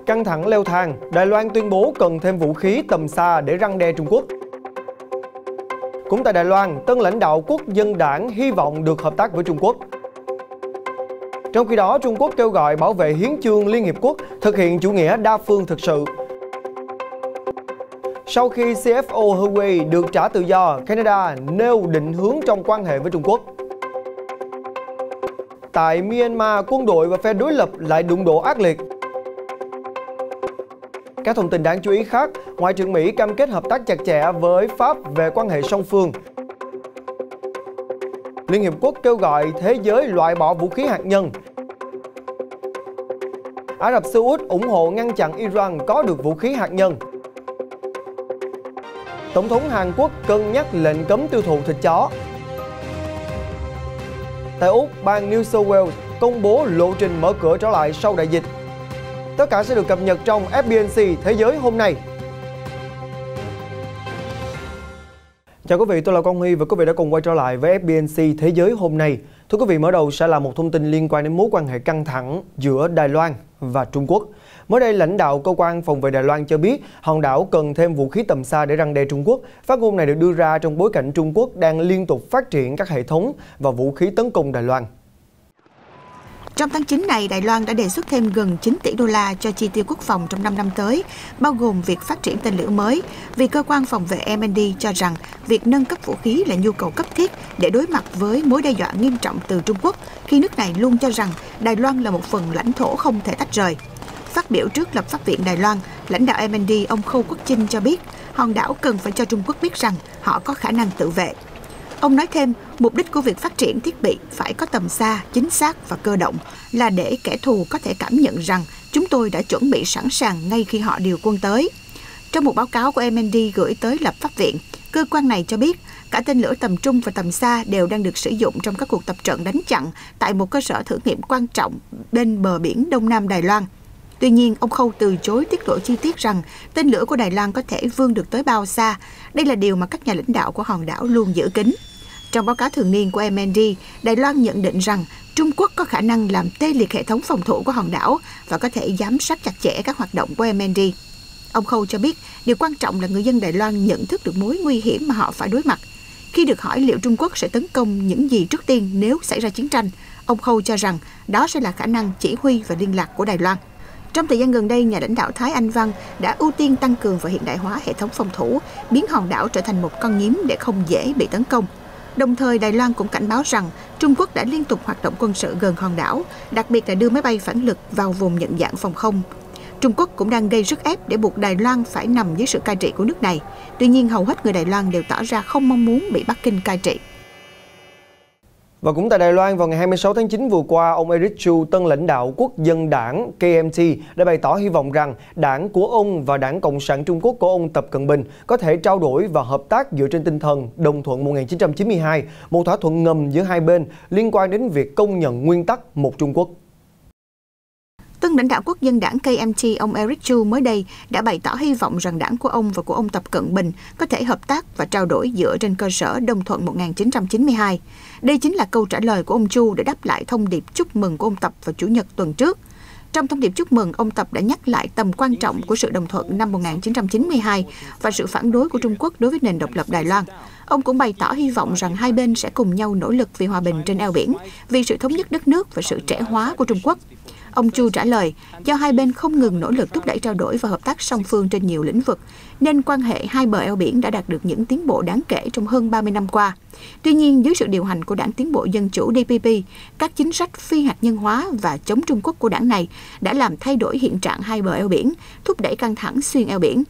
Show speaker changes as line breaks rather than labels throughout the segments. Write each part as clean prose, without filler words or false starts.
Căng thẳng leo thang, Đài Loan tuyên bố cần thêm vũ khí tầm xa để răn đe Trung Quốc. Cũng tại Đài Loan, tân lãnh đạo Quốc dân đảng hy vọng được hợp tác với Trung Quốc. Trong khi đó, Trung Quốc kêu gọi bảo vệ hiến chương Liên Hiệp Quốc, thực hiện chủ nghĩa đa phương thực sự. Sau khi CFO Huawei được trả tự do, Canada nêu định hướng trong quan hệ với Trung Quốc. Tại Myanmar, quân đội và phe đối lập lại đụng độ ác liệt. Các thông tin đáng chú ý khác, Ngoại trưởng Mỹ cam kết hợp tác chặt chẽ với Pháp về quan hệ song phương. Liên Hiệp Quốc kêu gọi thế giới loại bỏ vũ khí hạt nhân. Ả Rập Xê Út ủng hộ ngăn chặn Iran có được vũ khí hạt nhân. Tổng thống Hàn Quốc cân nhắc lệnh cấm tiêu thụ thịt chó. Tại Úc, bang New South Wales công bố lộ trình mở cửa trở lại sau đại dịch. Tất cả sẽ được cập nhật trong FBNC Thế giới hôm nay. Chào quý vị, tôi là Quang Huy và quý vị đã cùng quay trở lại với FBNC Thế giới hôm nay. Thưa quý vị, mở đầu sẽ là một thông tin liên quan đến mối quan hệ căng thẳng giữa Đài Loan và Trung Quốc. Mới đây, lãnh đạo cơ quan phòng vệ Đài Loan cho biết hòn đảo cần thêm vũ khí tầm xa để răn đe Trung Quốc. Phát ngôn này được đưa ra trong bối cảnh Trung Quốc đang liên tục phát triển các hệ thống và vũ khí tấn công Đài Loan.
Trong tháng 9 này, Đài Loan đã đề xuất thêm gần 9 tỷ đô la cho chi tiêu quốc phòng trong 5 năm tới, bao gồm việc phát triển tên lửa mới, vì cơ quan phòng vệ M&D cho rằng việc nâng cấp vũ khí là nhu cầu cấp thiết để đối mặt với mối đe dọa nghiêm trọng từ Trung Quốc, khi nước này luôn cho rằng Đài Loan là một phần lãnh thổ không thể tách rời. Phát biểu trước lập pháp viện Đài Loan, lãnh đạo M&D ông Khâu Quốc Chinh cho biết hòn đảo cần phải cho Trung Quốc biết rằng họ có khả năng tự vệ. Ông nói thêm, mục đích của việc phát triển thiết bị phải có tầm xa, chính xác và cơ động là để kẻ thù có thể cảm nhận rằng chúng tôi đã chuẩn bị sẵn sàng ngay khi họ điều quân tới. Trong một báo cáo của M&D gửi tới lập pháp viện, cơ quan này cho biết cả tên lửa tầm trung và tầm xa đều đang được sử dụng trong các cuộc tập trận đánh chặn tại một cơ sở thử nghiệm quan trọng bên bờ biển Đông Nam Đài Loan. Tuy nhiên, ông Khâu từ chối tiết lộ chi tiết rằng tên lửa của Đài Loan có thể vươn được tới bao xa. Đây là điều mà các nhà lãnh đạo của hòn đảo luôn giữ kín. Trong báo cáo thường niên của M&D, Đài Loan nhận định rằng Trung Quốc có khả năng làm tê liệt hệ thống phòng thủ của hòn đảo và có thể giám sát chặt chẽ các hoạt động của M&D. Ông Khâu cho biết, điều quan trọng là người dân Đài Loan nhận thức được mối nguy hiểm mà họ phải đối mặt. Khi được hỏi liệu Trung Quốc sẽ tấn công những gì trước tiên nếu xảy ra chiến tranh, ông Khâu cho rằng đó sẽ là khả năng chỉ huy và liên lạc của Đài Loan. Trong thời gian gần đây, nhà lãnh đạo Thái Anh Văn đã ưu tiên tăng cường và hiện đại hóa hệ thống phòng thủ, biến hòn đảo trở thành một con nhím để không dễ bị tấn công. Đồng thời, Đài Loan cũng cảnh báo rằng Trung Quốc đã liên tục hoạt động quân sự gần hòn đảo, đặc biệt là đưa máy bay phản lực vào vùng nhận dạng phòng không. Trung Quốc cũng đang gây sức ép để buộc Đài Loan phải nằm dưới sự cai trị của nước này. Tuy nhiên, hầu hết người Đài Loan đều tỏ ra không mong muốn bị Bắc Kinh cai trị.
Và cũng tại Đài Loan, vào ngày 26 tháng 9 vừa qua, ông Eric Chu, tân lãnh đạo Quốc dân đảng KMT, đã bày tỏ hy vọng rằng đảng của ông và Đảng Cộng sản Trung Quốc của ông Tập Cận Bình có thể trao đổi và hợp tác dựa trên tinh thần đồng thuận 1992, một thỏa thuận ngầm giữa hai bên liên quan đến việc công nhận nguyên tắc một Trung Quốc.
Tân lãnh đạo Quốc dân đảng KMT, ông Eric Chu mới đây đã bày tỏ hy vọng rằng đảng của ông và của ông Tập Cận Bình có thể hợp tác và trao đổi dựa trên cơ sở đồng thuận 1992. Đây chính là câu trả lời của ông Chu để đáp lại thông điệp chúc mừng của ông Tập vào Chủ nhật tuần trước. Trong thông điệp chúc mừng, ông Tập đã nhắc lại tầm quan trọng của sự đồng thuận năm 1992 và sự phản đối của Trung Quốc đối với nền độc lập Đài Loan. Ông cũng bày tỏ hy vọng rằng hai bên sẽ cùng nhau nỗ lực vì hòa bình trên eo biển, vì sự thống nhất đất nước và sự trẻ hóa của Trung Quốc. Ông Chu trả lời, do hai bên không ngừng nỗ lực thúc đẩy trao đổi và hợp tác song phương trên nhiều lĩnh vực, nên quan hệ hai bờ eo biển đã đạt được những tiến bộ đáng kể trong hơn 30 năm qua. Tuy nhiên, dưới sự điều hành của Đảng Tiến bộ Dân chủ DPP, các chính sách phi hạt nhân hóa và chống Trung Quốc của đảng này đã làm thay đổi hiện trạng hai bờ eo biển, thúc đẩy căng thẳng xuyên eo biển.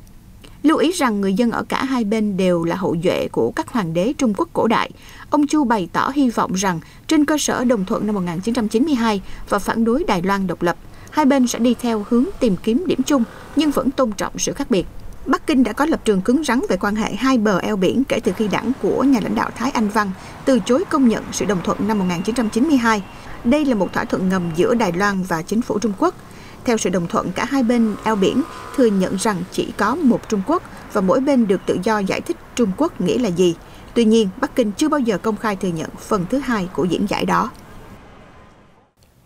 Lưu ý rằng người dân ở cả hai bên đều là hậu duệ của các hoàng đế Trung Quốc cổ đại. Ông Chu bày tỏ hy vọng rằng trên cơ sở đồng thuận năm 1992 và phản đối Đài Loan độc lập, hai bên sẽ đi theo hướng tìm kiếm điểm chung nhưng vẫn tôn trọng sự khác biệt. Bắc Kinh đã có lập trường cứng rắn về quan hệ hai bờ eo biển kể từ khi đảng của nhà lãnh đạo Thái Anh Văn từ chối công nhận sự đồng thuận năm 1992. Đây là một thỏa thuận ngầm giữa Đài Loan và chính phủ Trung Quốc. Theo sự đồng thuận, cả hai bên eo biển thừa nhận rằng chỉ có một Trung Quốc và mỗi bên được tự do giải thích Trung Quốc nghĩa là gì. Tuy nhiên, Bắc Kinh chưa bao giờ công khai thừa nhận phần thứ hai của diễn giải đó.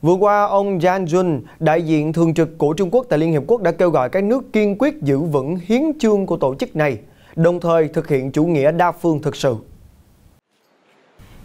Vừa qua, ông Zhang Jun, đại diện thường trực của Trung Quốc tại Liên Hiệp Quốc đã kêu gọi các nước kiên quyết giữ vững hiến chương của tổ chức này, đồng thời thực hiện chủ nghĩa đa phương thực sự.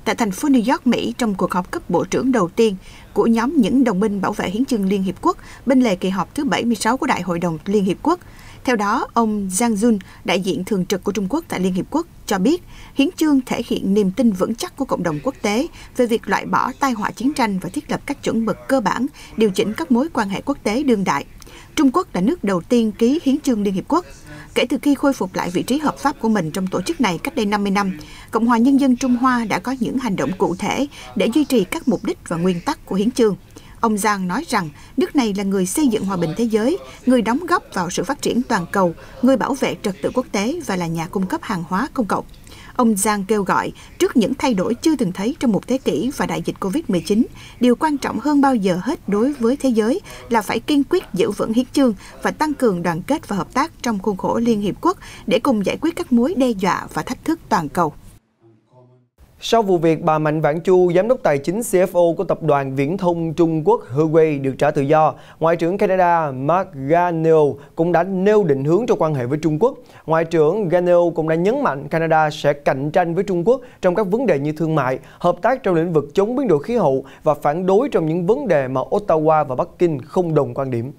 Tại thành phố New York, Mỹ, trong cuộc họp cấp bộ trưởng đầu tiên của nhóm những đồng minh bảo vệ hiến chương Liên Hiệp Quốc bên lề kỳ họp thứ 76 của Đại hội đồng Liên Hiệp Quốc. Theo đó, ông Zhang Jun, đại diện thường trực của Trung Quốc tại Liên Hiệp Quốc, cho biết hiến chương thể hiện niềm tin vững chắc của cộng đồng quốc tế về việc loại bỏ tai họa chiến tranh và thiết lập các chuẩn mực cơ bản, điều chỉnh các mối quan hệ quốc tế đương đại. Trung Quốc là nước đầu tiên ký hiến chương Liên Hiệp Quốc. Kể từ khi khôi phục lại vị trí hợp pháp của mình trong tổ chức này cách đây 50 năm, Cộng hòa Nhân dân Trung Hoa đã có những hành động cụ thể để duy trì các mục đích và nguyên tắc của hiến chương. Ông Zhang nói rằng nước này là người xây dựng hòa bình thế giới, người đóng góp vào sự phát triển toàn cầu, người bảo vệ trật tự quốc tế và là nhà cung cấp hàng hóa công cộng. Ông Zhang kêu gọi, trước những thay đổi chưa từng thấy trong một thế kỷ và đại dịch Covid-19, điều quan trọng hơn bao giờ hết đối với thế giới là phải kiên quyết giữ vững hiến chương và tăng cường đoàn kết và hợp tác trong khuôn khổ Liên Hiệp Quốc để cùng giải quyết các mối đe dọa và thách thức toàn cầu.
Sau vụ việc bà Mạnh Vãn Chu, giám đốc tài chính CFO của tập đoàn viễn thông Trung Quốc Huawei được trả tự do, Ngoại trưởng Canada Mark Garneau cũng đã nêu định hướng cho quan hệ với Trung Quốc. Ngoại trưởng Garneau cũng đã nhấn mạnh Canada sẽ cạnh tranh với Trung Quốc trong các vấn đề như thương mại, hợp tác trong lĩnh vực chống biến đổi khí hậu và phản đối trong những vấn đề mà Ottawa và Bắc Kinh không đồng quan điểm.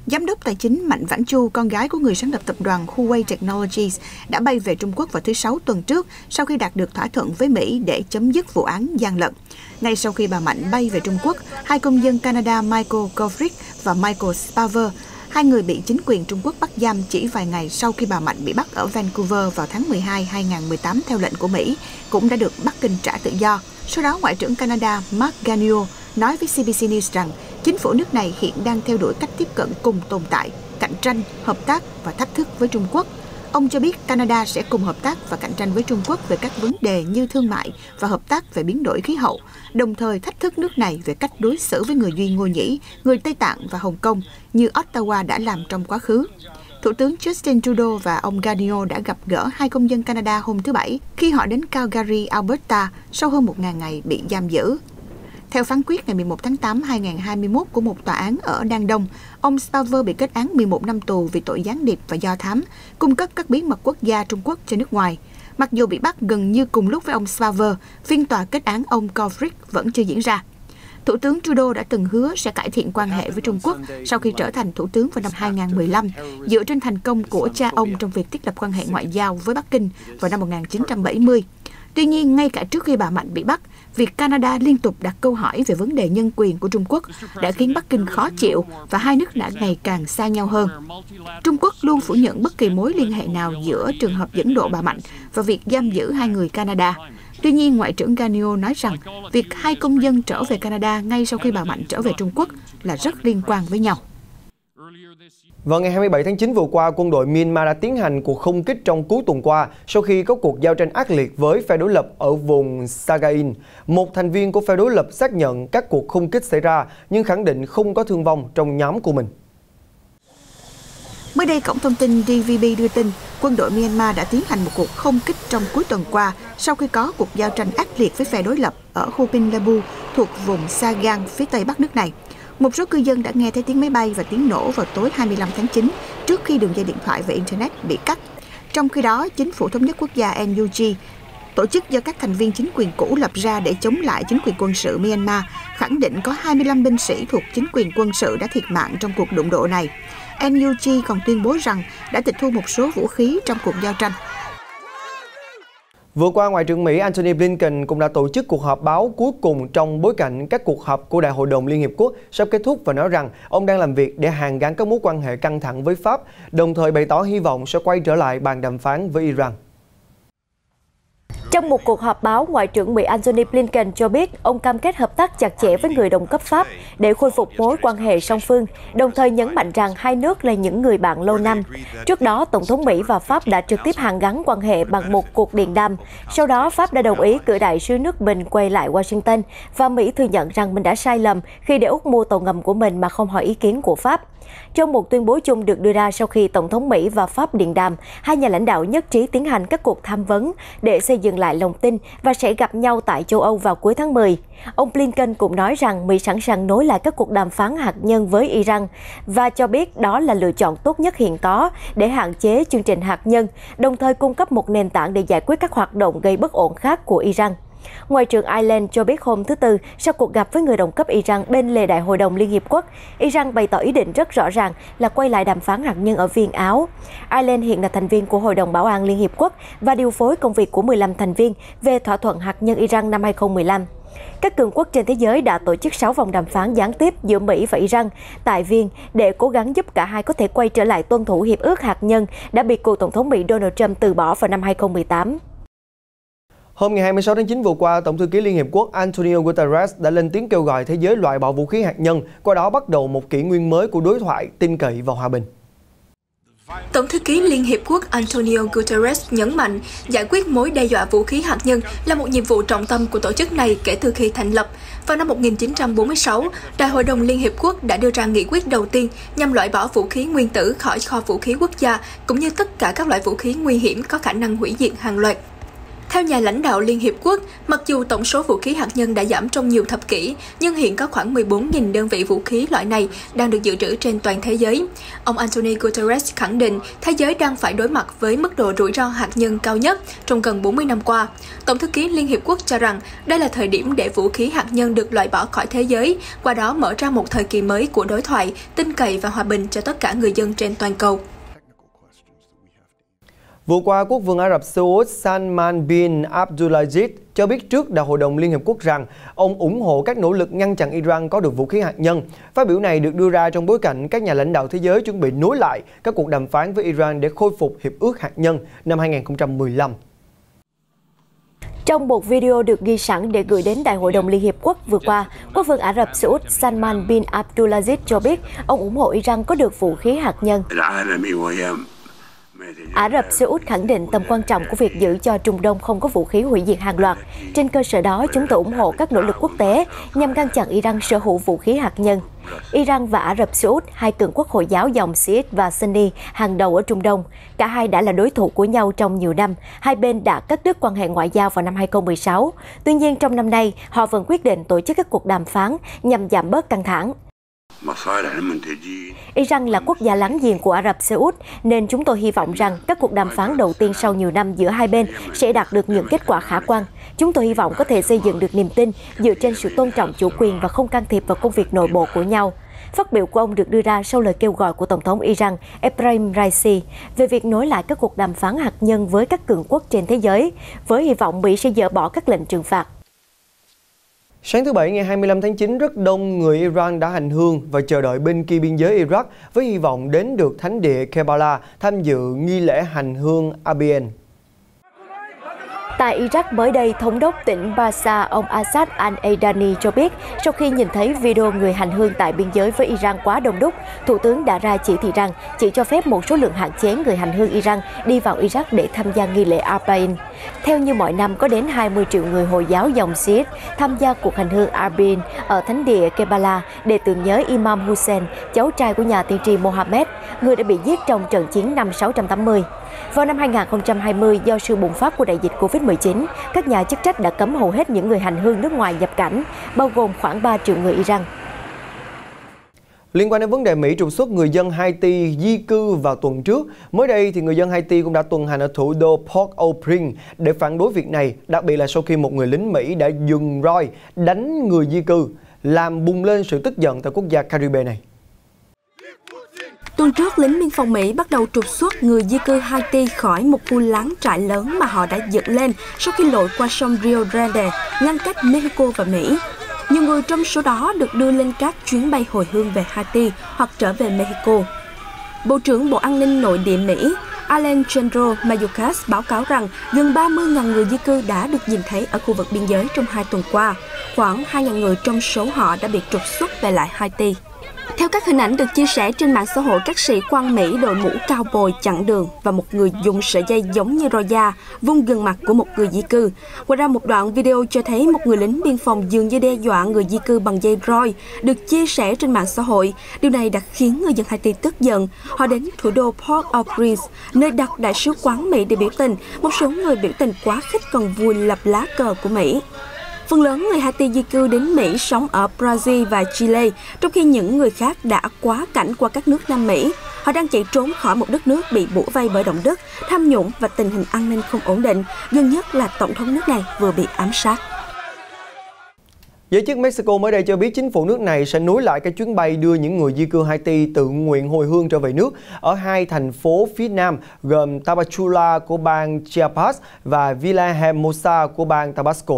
Giám đốc tài chính Mạnh Vãn Chu, con gái của người sáng lập tập đoàn Huawei Technologies, đã bay về Trung Quốc vào thứ Sáu tuần trước sau khi đạt được thỏa thuận với Mỹ để chấm dứt vụ án gian lận. Ngay sau khi bà Mạnh bay về Trung Quốc, hai công dân Canada Michael Kovrig và Michael Spavor, hai người bị chính quyền Trung Quốc bắt giam chỉ vài ngày sau khi bà Mạnh bị bắt ở Vancouver vào tháng 12 2018 theo lệnh của Mỹ, cũng đã được Bắc Kinh trả tự do. Sau đó, Ngoại trưởng Canada Mark Garneau nói với CBC News rằng chính phủ nước này hiện đang theo đuổi cách tiếp cận cùng tồn tại, cạnh tranh, hợp tác và thách thức với Trung Quốc. Ông cho biết Canada sẽ cùng hợp tác và cạnh tranh với Trung Quốc về các vấn đề như thương mại và hợp tác về biến đổi khí hậu, đồng thời thách thức nước này về cách đối xử với người Duy Ngô Nhĩ, người Tây Tạng và Hồng Kông như Ottawa đã làm trong quá khứ. Thủ tướng Justin Trudeau và ông Garneau đã gặp gỡ hai công dân Canada hôm thứ Bảy khi họ đến Calgary, Alberta sau hơn 1.000 ngày bị giam giữ. Theo phán quyết ngày 11 tháng 8 2021 của một tòa án ở Đan Đông, ông Spavor bị kết án 11 năm tù vì tội gián điệp và do thám, cung cấp các bí mật quốc gia Trung Quốc cho nước ngoài. Mặc dù bị bắt gần như cùng lúc với ông Spavor, phiên tòa kết án ông Kovrig vẫn chưa diễn ra. Thủ tướng Trudeau đã từng hứa sẽ cải thiện quan hệ với Trung Quốc sau khi trở thành thủ tướng vào năm 2015, dựa trên thành công của cha ông trong việc thiết lập quan hệ ngoại giao với Bắc Kinh vào năm 1970. Tuy nhiên, ngay cả trước khi bà Mạnh bị bắt, việc Canada liên tục đặt câu hỏi về vấn đề nhân quyền của Trung Quốc đã khiến Bắc Kinh khó chịu và hai nước đã ngày càng xa nhau hơn. Trung Quốc luôn phủ nhận bất kỳ mối liên hệ nào giữa trường hợp dẫn độ bà Mạnh và việc giam giữ hai người Canada. Tuy nhiên, Ngoại trưởng Garneau nói rằng việc hai công dân trở về Canada ngay sau khi bà Mạnh trở về Trung Quốc là rất liên quan với nhau.
Vào ngày 27 tháng 9 vừa qua, quân đội Myanmar đã tiến hành cuộc không kích trong cuối tuần qua sau khi có cuộc giao tranh ác liệt với phe đối lập ở vùng Sagaing. Một thành viên của phe đối lập xác nhận các cuộc không kích xảy ra nhưng khẳng định không có thương vong trong nhóm của mình.
Mới đây, cổng thông tin DVB đưa tin quân đội Myanmar đã tiến hành một cuộc không kích trong cuối tuần qua sau khi có cuộc giao tranh ác liệt với phe đối lập ở Hopin Labu thuộc vùng Sagang phía tây bắc nước này. Một số cư dân đã nghe thấy tiếng máy bay và tiếng nổ vào tối 25 tháng 9 trước khi đường dây điện thoại và Internet bị cắt. Trong khi đó, Chính phủ Thống nhất Quốc gia NUG, tổ chức do các thành viên chính quyền cũ lập ra để chống lại chính quyền quân sự Myanmar, khẳng định có 25 binh sĩ thuộc chính quyền quân sự đã thiệt mạng trong cuộc đụng độ này. NUG còn tuyên bố rằng đã tịch thu một số vũ khí trong cuộc giao tranh.
Vừa qua, Ngoại trưởng Mỹ Antony Blinken cũng đã tổ chức cuộc họp báo cuối cùng trong bối cảnh các cuộc họp của Đại hội đồng Liên Hiệp Quốc sắp kết thúc và nói rằng ông đang làm việc để hàn gắn các mối quan hệ căng thẳng với Pháp, đồng thời bày tỏ hy vọng sẽ quay trở lại bàn đàm phán với Iran.
Trong một cuộc họp báo, Ngoại trưởng Mỹ Antony Blinken cho biết ông cam kết hợp tác chặt chẽ với người đồng cấp Pháp để khôi phục mối quan hệ song phương, đồng thời nhấn mạnh rằng hai nước là những người bạn lâu năm. Trước đó, Tổng thống Mỹ và Pháp đã trực tiếp hàn gắn quan hệ bằng một cuộc điện đàm. Sau đó, Pháp đã đồng ý cử đại sứ nước mình quay lại Washington và Mỹ thừa nhận rằng mình đã sai lầm khi để Úc mua tàu ngầm của mình mà không hỏi ý kiến của Pháp. Trong một tuyên bố chung được đưa ra sau khi Tổng thống Mỹ và Pháp điện đàm, hai nhà lãnh đạo nhất trí tiến hành các cuộc tham vấn để xây dựng lại lòng tin và sẽ gặp nhau tại châu Âu vào cuối tháng 10. Ông Blinken cũng nói rằng Mỹ sẵn sàng nối lại các cuộc đàm phán hạt nhân với Iran và cho biết đó là lựa chọn tốt nhất hiện có để hạn chế chương trình hạt nhân, đồng thời cung cấp một nền tảng để giải quyết các hoạt động gây bất ổn khác của Iran. Ngoại trưởng Ireland cho biết hôm thứ Tư, sau cuộc gặp với người đồng cấp Iran bên lề Đại hội đồng Liên Hiệp Quốc, Iran bày tỏ ý định rất rõ ràng là quay lại đàm phán hạt nhân ở Viên, Áo. Ireland hiện là thành viên của Hội đồng Bảo an Liên Hiệp Quốc và điều phối công việc của 15 thành viên về thỏa thuận hạt nhân Iran năm 2015. Các cường quốc trên thế giới đã tổ chức 6 vòng đàm phán gián tiếp giữa Mỹ và Iran tại Viên để cố gắng giúp cả hai có thể quay trở lại tuân thủ hiệp ước hạt nhân đã bị cựu Tổng thống Mỹ Donald Trump từ bỏ vào năm 2018.
Hôm ngày 26 tháng 9 vừa qua, Tổng thư ký Liên Hiệp Quốc Antonio Guterres đã lên tiếng kêu gọi thế giới loại bỏ vũ khí hạt nhân, qua đó bắt đầu một kỷ nguyên mới của đối thoại, tin cậy và hòa bình.
Tổng thư ký Liên Hiệp Quốc Antonio Guterres nhấn mạnh giải quyết mối đe dọa vũ khí hạt nhân là một nhiệm vụ trọng tâm của tổ chức này kể từ khi thành lập. Vào năm 1946, Đại hội đồng Liên Hiệp Quốc đã đưa ra nghị quyết đầu tiên nhằm loại bỏ vũ khí nguyên tử khỏi kho vũ khí quốc gia, cũng như tất cả các loại vũ khí nguy hiểm có khả năng hủy diệt hàng loạt. Theo nhà lãnh đạo Liên Hiệp Quốc, mặc dù tổng số vũ khí hạt nhân đã giảm trong nhiều thập kỷ, nhưng hiện có khoảng 14.000 đơn vị vũ khí loại này đang được dự trữ trên toàn thế giới. Ông Antonio Guterres khẳng định thế giới đang phải đối mặt với mức độ rủi ro hạt nhân cao nhất trong gần 40 năm qua. Tổng thư ký Liên Hiệp Quốc cho rằng đây là thời điểm để vũ khí hạt nhân được loại bỏ khỏi thế giới, qua đó mở ra một thời kỳ mới của đối thoại, tin cậy và hòa bình cho tất cả người dân trên toàn cầu.
Vừa qua, Quốc vương Ả Rập Xê Út Salman bin Abdulaziz cho biết trước Đại hội đồng Liên Hiệp Quốc rằng ông ủng hộ các nỗ lực ngăn chặn Iran có được vũ khí hạt nhân. Phát biểu này được đưa ra trong bối cảnh các nhà lãnh đạo thế giới chuẩn bị nối lại các cuộc đàm phán với Iran để khôi phục Hiệp ước hạt nhân năm 2015.
Trong một video được ghi sẵn để gửi đến Đại hội đồng Liên Hiệp Quốc vừa qua, Quốc vương Ả Rập Xê Út Salman bin Abdulaziz cho biết ông ủng hộ Iran có được vũ khí hạt nhân. Ả Rập Xê Út khẳng định tầm quan trọng của việc giữ cho Trung Đông không có vũ khí hủy diệt hàng loạt. Trên cơ sở đó, chúng tôi ủng hộ các nỗ lực quốc tế nhằm ngăn chặn Iran sở hữu vũ khí hạt nhân. Iran và Ả Rập Xê Út, hai cường quốc Hồi giáo dòng Shiite và Sunni hàng đầu ở Trung Đông, cả hai đã là đối thủ của nhau trong nhiều năm. Hai bên đã cắt đứt quan hệ ngoại giao vào năm 2016. Tuy nhiên, trong năm nay, họ vẫn quyết định tổ chức các cuộc đàm phán nhằm giảm bớt căng thẳng. Iran là quốc gia láng giềng của Ả Rập Xê Út, nên chúng tôi hy vọng rằng các cuộc đàm phán đầu tiên sau nhiều năm giữa hai bên sẽ đạt được những kết quả khả quan. Chúng tôi hy vọng có thể xây dựng được niềm tin dựa trên sự tôn trọng chủ quyền và không can thiệp vào công việc nội bộ của nhau. Phát biểu của ông được đưa ra sau lời kêu gọi của Tổng thống Iran Ebrahim Raisi về việc nối lại các cuộc đàm phán hạt nhân với các cường quốc trên thế giới, với hy vọng Mỹ sẽ dỡ bỏ các lệnh trừng phạt.
Sáng thứ Bảy ngày 25 tháng 9, rất đông người Iran đã hành hương và chờ đợi bên kia biên giới Iraq với hy vọng đến được thánh địa Karbala tham dự nghi lễ hành hương Abien.
Tại Iraq mới đây, thống đốc tỉnh Basa ông Asad al-Aidani cho biết sau khi nhìn thấy video người hành hương tại biên giới với Iran quá đông đúc, Thủ tướng đã ra chỉ thị rằng chỉ cho phép một số lượng hạn chế người hành hương Iran đi vào Iraq để tham gia nghi lễ Abien. Theo như mọi năm, có đến 20 triệu người Hồi giáo dòng Shiite tham gia cuộc hành hương Abien ở thánh địa Karbala để tưởng nhớ Imam Hussein, cháu trai của nhà tiên tri Mohammed, người đã bị giết trong trận chiến năm 680. Vào năm 2020, do sự bùng phát của đại dịch Covid-19, các nhà chức trách đã cấm hầu hết những người hành hương nước ngoài nhập cảnh, bao gồm khoảng 3 triệu người Iran.
Liên quan đến vấn đề Mỹ trục xuất người dân Haiti di cư vào tuần trước, mới đây thì người dân Haiti cũng đã tuần hành ở thủ đô Port-au-Prince để phản đối việc này, đặc biệt là sau khi một người lính Mỹ đã dùng roi đánh người di cư, làm bùng lên sự tức giận tại quốc gia Caribe này.
Tuần trước, lính biên phòng Mỹ bắt đầu trục xuất người di cư Haiti khỏi một khu lán trại lớn mà họ đã dựng lên sau khi lội qua sông Rio Grande, ngăn cách Mexico và Mỹ. Nhiều người trong số đó được đưa lên các chuyến bay hồi hương về Haiti hoặc trở về Mexico. Bộ trưởng Bộ An ninh Nội địa Mỹ Alejandro Mayorkas báo cáo rằng gần 30.000 người di cư đã được nhìn thấy ở khu vực biên giới trong 2 tuần qua. Khoảng 2.000 người trong số họ đã bị trục xuất về lại Haiti. Theo các hình ảnh được chia sẻ trên mạng xã hội, các sĩ quan Mỹ đội mũ cao bồi chặn đường và một người dùng sợi dây giống như roi da vung gần mặt của một người di cư. Ngoài ra, một đoạn video cho thấy một người lính biên phòng dường như đe dọa người di cư bằng dây roi được chia sẻ trên mạng xã hội. Điều này đã khiến người dân Haiti tức giận. Họ đến thủ đô Port-au-Prince, nơi đặt đại sứ quán Mỹ để biểu tình. Một số người biểu tình quá khích còn vùi lập lá cờ của Mỹ. Phần lớn người Haiti di cư đến Mỹ sống ở Brazil và Chile, trong khi những người khác đã quá cảnh qua các nước Nam Mỹ. Họ đang chạy trốn khỏi một đất nước bị bủa vây bởi động đất, tham nhũng và tình hình an ninh không ổn định. Gần nhất là tổng thống nước này vừa bị ám sát.
Giới chức Mexico mới đây cho biết chính phủ nước này sẽ nối lại các chuyến bay đưa những người di cư Haiti tự nguyện hồi hương trở về nước ở hai thành phố phía Nam gồm Tapachula của bang Chiapas và Villahermosa của bang Tabasco.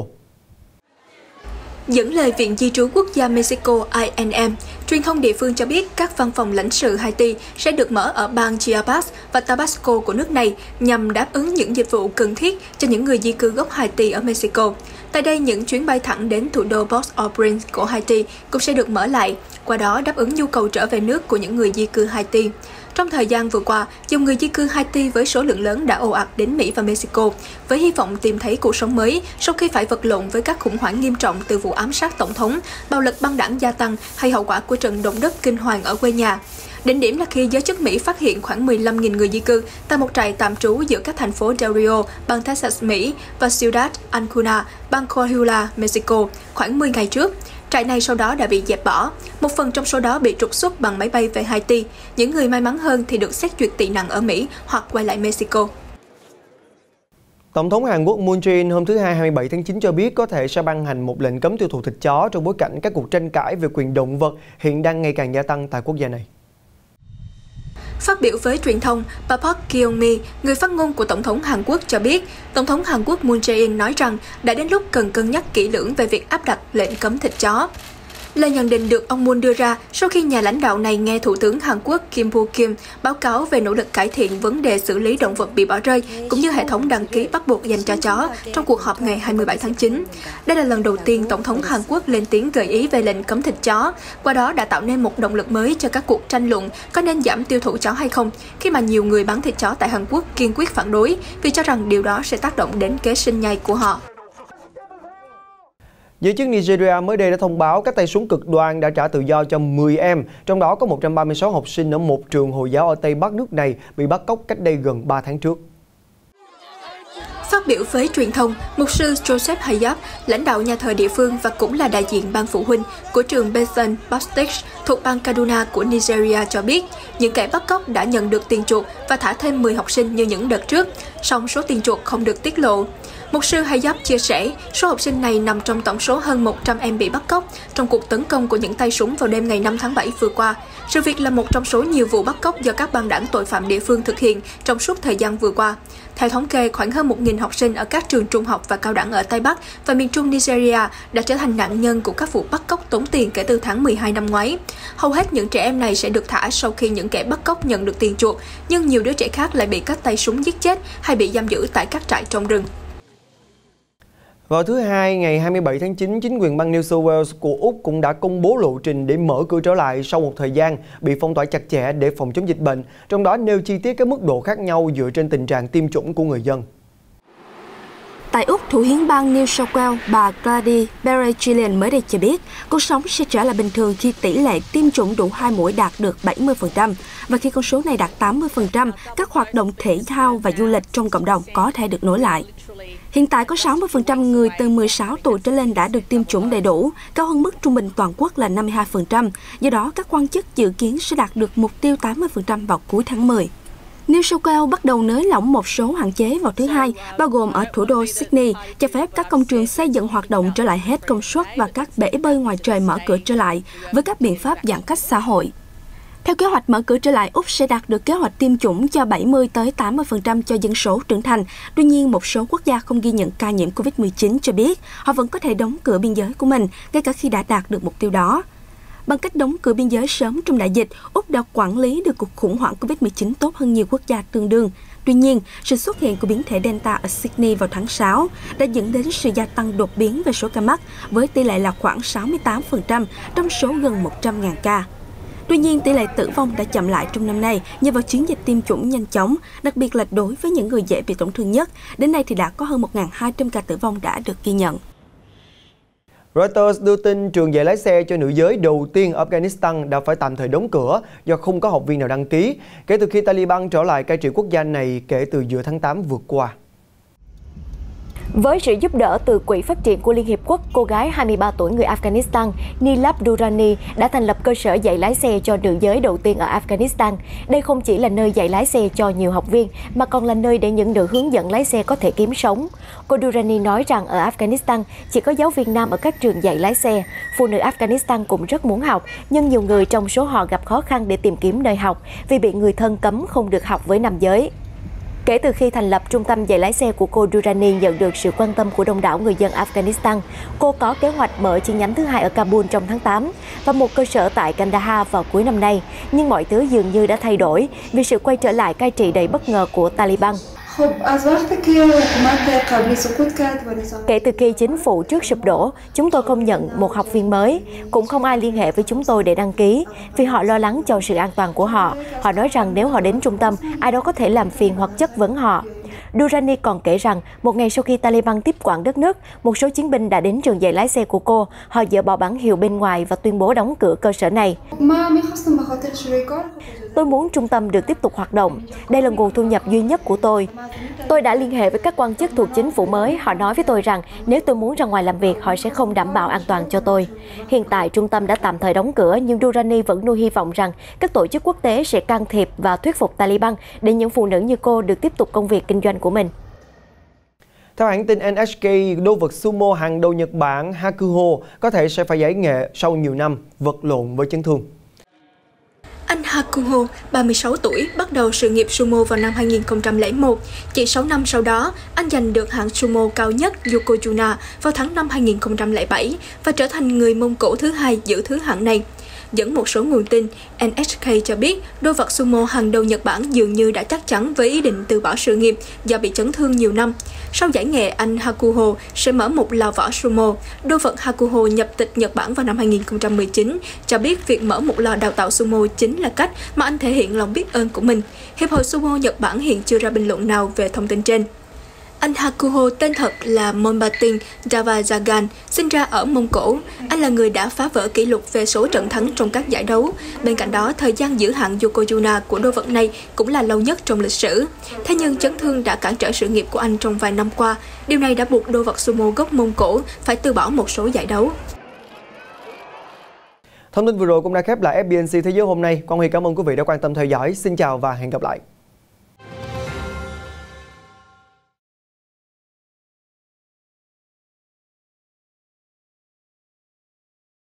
Dẫn lời Viện Di trú Quốc gia Mexico INM, truyền thông địa phương cho biết các văn phòng lãnh sự Haiti sẽ được mở ở bang Chiapas và Tabasco của nước này nhằm đáp ứng những dịch vụ cần thiết cho những người di cư gốc Haiti ở Mexico. Tại đây, những chuyến bay thẳng đến thủ đô Port-au-Prince của Haiti cũng sẽ được mở lại, qua đó đáp ứng nhu cầu trở về nước của những người di cư Haiti. Trong thời gian vừa qua, dòng người di cư Haiti với số lượng lớn đã ồ ạt đến Mỹ và Mexico, với hy vọng tìm thấy cuộc sống mới sau khi phải vật lộn với các khủng hoảng nghiêm trọng từ vụ ám sát tổng thống, bạo lực băng đảng gia tăng hay hậu quả của trận động đất kinh hoàng ở quê nhà. Đỉnh điểm là khi giới chức Mỹ phát hiện khoảng 15.000 người di cư tại một trại tạm trú giữa các thành phố Del Rio, bang Texas, Mỹ và Ciudad Ancuna, bang Coahuila, Mexico khoảng 10 ngày trước. Trại này sau đó đã bị dẹp bỏ. Một phần trong số đó bị trục xuất bằng máy bay về Haiti. Những người may mắn hơn thì được xét duyệt tị nạn ở Mỹ hoặc quay lại Mexico.
Tổng thống Hàn Quốc Moon Jae-in hôm thứ Hai 27 tháng 9 cho biết có thể sẽ ban hành một lệnh cấm tiêu thụ thịt chó trong bối cảnh các cuộc tranh cãi về quyền động vật hiện đang ngày càng gia tăng tại quốc gia này.
Phát biểu với truyền thông, bà Park Kyung-mi, người phát ngôn của Tổng thống Hàn Quốc cho biết, Tổng thống Hàn Quốc Moon Jae-in nói rằng đã đến lúc cần cân nhắc kỹ lưỡng về việc áp đặt lệnh cấm thịt chó. Lời nhận định được ông Moon đưa ra sau khi nhà lãnh đạo này nghe Thủ tướng Hàn Quốc Kim Boo-kim báo cáo về nỗ lực cải thiện vấn đề xử lý động vật bị bỏ rơi cũng như hệ thống đăng ký bắt buộc dành cho chó trong cuộc họp ngày 27 tháng 9. Đây là lần đầu tiên Tổng thống Hàn Quốc lên tiếng gợi ý về lệnh cấm thịt chó, qua đó đã tạo nên một động lực mới cho các cuộc tranh luận có nên giảm tiêu thụ chó hay không, khi mà nhiều người bán thịt chó tại Hàn Quốc kiên quyết phản đối vì cho rằng điều đó sẽ tác động đến kế sinh nhai của họ.
Giới chức Nigeria mới đây đã thông báo các tay súng cực đoan đã trả tự do cho 10 em, trong đó có 136 học sinh ở một trường Hồi giáo ở Tây Bắc nước này bị bắt cóc cách đây gần 3 tháng trước.
Phát biểu với truyền thông, mục sư Joseph Hayab, lãnh đạo nhà thờ địa phương và cũng là đại diện ban phụ huynh của trường Bethel Baptist thuộc bang Kaduna của Nigeria cho biết, những kẻ bắt cóc đã nhận được tiền chuộc và thả thêm 10 học sinh như những đợt trước, song số tiền chuộc không được tiết lộ. Mục sư Hayab chia sẻ, số học sinh này nằm trong tổng số hơn 100 em bị bắt cóc trong cuộc tấn công của những tay súng vào đêm ngày 5 tháng 7 vừa qua. Sự việc là một trong số nhiều vụ bắt cóc do các băng đảng tội phạm địa phương thực hiện trong suốt thời gian vừa qua. Theo thống kê, khoảng hơn 1.000 học sinh ở các trường trung học và cao đẳng ở Tây Bắc và miền Trung Nigeria đã trở thành nạn nhân của các vụ bắt cóc tống tiền kể từ tháng 12 năm ngoái. Hầu hết những trẻ em này sẽ được thả sau khi những kẻ bắt cóc nhận được tiền chuộc, nhưng nhiều đứa trẻ khác lại bị các tay súng giết chết hay bị giam giữ tại các trại trong rừng.
Vào thứ Hai, ngày 27 tháng 9, chính quyền bang New South Wales của Úc cũng đã công bố lộ trình để mở cửa trở lại sau một thời gian bị phong tỏa chặt chẽ để phòng chống dịch bệnh, trong đó nêu chi tiết các mức độ khác nhau dựa trên tình trạng tiêm chủng của người dân.
Tại Úc, thủ hiến bang New South Wales, bà Gladys Berejiklian mới đây cho biết, cuộc sống sẽ trở lại bình thường khi tỷ lệ tiêm chủng đủ 2 mũi đạt được 70%, và khi con số này đạt 80%, các hoạt động thể thao và du lịch trong cộng đồng có thể được nối lại. Hiện tại có 60% người từ 16 tuổi trở lên đã được tiêm chủng đầy đủ, cao hơn mức trung bình toàn quốc là 52%, do đó các quan chức dự kiến sẽ đạt được mục tiêu 80% vào cuối tháng 10. New South Wales bắt đầu nới lỏng một số hạn chế vào thứ Hai, bao gồm ở thủ đô Sydney, cho phép các công trường xây dựng hoạt động trở lại hết công suất và các bể bơi ngoài trời mở cửa trở lại với các biện pháp giãn cách xã hội. Theo kế hoạch mở cửa trở lại, Úc sẽ đạt được kế hoạch tiêm chủng cho 70-80% cho dân số trưởng thành. Tuy nhiên, một số quốc gia không ghi nhận ca nhiễm COVID-19 cho biết họ vẫn có thể đóng cửa biên giới của mình, ngay cả khi đã đạt được mục tiêu đó. Bằng cách đóng cửa biên giới sớm trong đại dịch, Úc đã quản lý được cuộc khủng hoảng COVID-19 tốt hơn nhiều quốc gia tương đương. Tuy nhiên, sự xuất hiện của biến thể Delta ở Sydney vào tháng 6 đã dẫn đến sự gia tăng đột biến về số ca mắc, với tỷ lệ là khoảng 68% trong số gần 100.000 ca. Tuy nhiên, tỷ lệ tử vong đã chậm lại trong năm nay nhờ vào chiến dịch tiêm chủng nhanh chóng, đặc biệt là đối với những người dễ bị tổn thương nhất. Đến nay thì đã có hơn 1.200 ca tử vong đã được ghi nhận.
Reuters đưa tin trường dạy lái xe cho nữ giới đầu tiên ở Afghanistan đã phải tạm thời đóng cửa do không có học viên nào đăng ký kể từ khi Taliban trở lại cai trị quốc gia này kể từ giữa tháng 8 vừa qua.
Với sự giúp đỡ từ Quỹ Phát triển của Liên Hiệp Quốc, cô gái 23 tuổi người Afghanistan Nilab Durrani đã thành lập cơ sở dạy lái xe cho nữ giới đầu tiên ở Afghanistan. Đây không chỉ là nơi dạy lái xe cho nhiều học viên, mà còn là nơi để những nữ hướng dẫn lái xe có thể kiếm sống. Cô Durrani nói rằng ở Afghanistan chỉ có giáo viên nam ở các trường dạy lái xe. Phụ nữ Afghanistan cũng rất muốn học, nhưng nhiều người trong số họ gặp khó khăn để tìm kiếm nơi học vì bị người thân cấm không được học với nam giới. Kể từ khi thành lập trung tâm dạy lái xe của cô Durrani nhận được sự quan tâm của đông đảo người dân Afghanistan, cô có kế hoạch mở chi nhánh thứ hai ở Kabul trong tháng 8 và một cơ sở tại Kandahar vào cuối năm nay. Nhưng mọi thứ dường như đã thay đổi vì sự quay trở lại cai trị đầy bất ngờ của Taliban. Kể từ khi chính phủ trước sụp đổ, chúng tôi không nhận một học viên mới, cũng không ai liên hệ với chúng tôi để đăng ký, vì họ lo lắng cho sự an toàn của họ. Họ nói rằng nếu họ đến trung tâm, ai đó có thể làm phiền hoặc chất vấn họ. Durrani còn kể rằng, một ngày sau khi Taliban tiếp quản đất nước, một số chiến binh đã đến trường dạy lái xe của cô. Họ dỡ bỏ bảng hiệu bên ngoài và tuyên bố đóng cửa cơ sở này. Tôi muốn trung tâm được tiếp tục hoạt động. Đây là nguồn thu nhập duy nhất của tôi. Tôi đã liên hệ với các quan chức thuộc chính phủ mới. Họ nói với tôi rằng nếu tôi muốn ra ngoài làm việc, họ sẽ không đảm bảo an toàn cho tôi. Hiện tại, trung tâm đã tạm thời đóng cửa, nhưng Durrani vẫn nuôi hy vọng rằng các tổ chức quốc tế sẽ can thiệp và thuyết phục Taliban để những phụ nữ như cô được tiếp tục công việc kinh doanh của mình.
Theo hãng tin NHK, đô vật sumo hàng đầu Nhật Bản Hakuho có thể sẽ phải giải nghệ sau nhiều năm vật lộn với chấn thương.
Anh Hakuho, 36 tuổi, bắt đầu sự nghiệp sumo vào năm 2001. Chỉ 6 năm sau đó, anh giành được hạng sumo cao nhất Yokozuna vào tháng 5 2007 và trở thành người Mông Cổ thứ hai giữ thứ hạng này. Dẫn một số nguồn tin, NHK cho biết đô vật sumo hàng đầu Nhật Bản dường như đã chắc chắn với ý định từ bỏ sự nghiệp do bị chấn thương nhiều năm. Sau giải nghệ, anh Hakuho sẽ mở một lò võ sumo. Đô vật Hakuho nhập tịch Nhật Bản vào năm 2019, cho biết việc mở một lò đào tạo sumo chính là cách mà anh thể hiện lòng biết ơn của mình. Hiệp hội Sumo Nhật Bản hiện chưa ra bình luận nào về thông tin trên. Anh Hakuho tên thật là Monbatin Davajagan, sinh ra ở Mông Cổ. Anh là người đã phá vỡ kỷ lục về số trận thắng trong các giải đấu. Bên cạnh đó, thời gian giữ hạng Yokozuna của đô vật này cũng là lâu nhất trong lịch sử. Thế nhưng chấn thương đã cản trở sự nghiệp của anh trong vài năm qua. Điều này đã buộc đô vật sumo gốc Mông Cổ phải từ bỏ một số giải đấu.
Thông tin vừa rồi cũng đã khép lại FBNC Thế giới hôm nay. Quang Huy cảm ơn quý vị đã quan tâm theo dõi. Xin chào và hẹn gặp lại.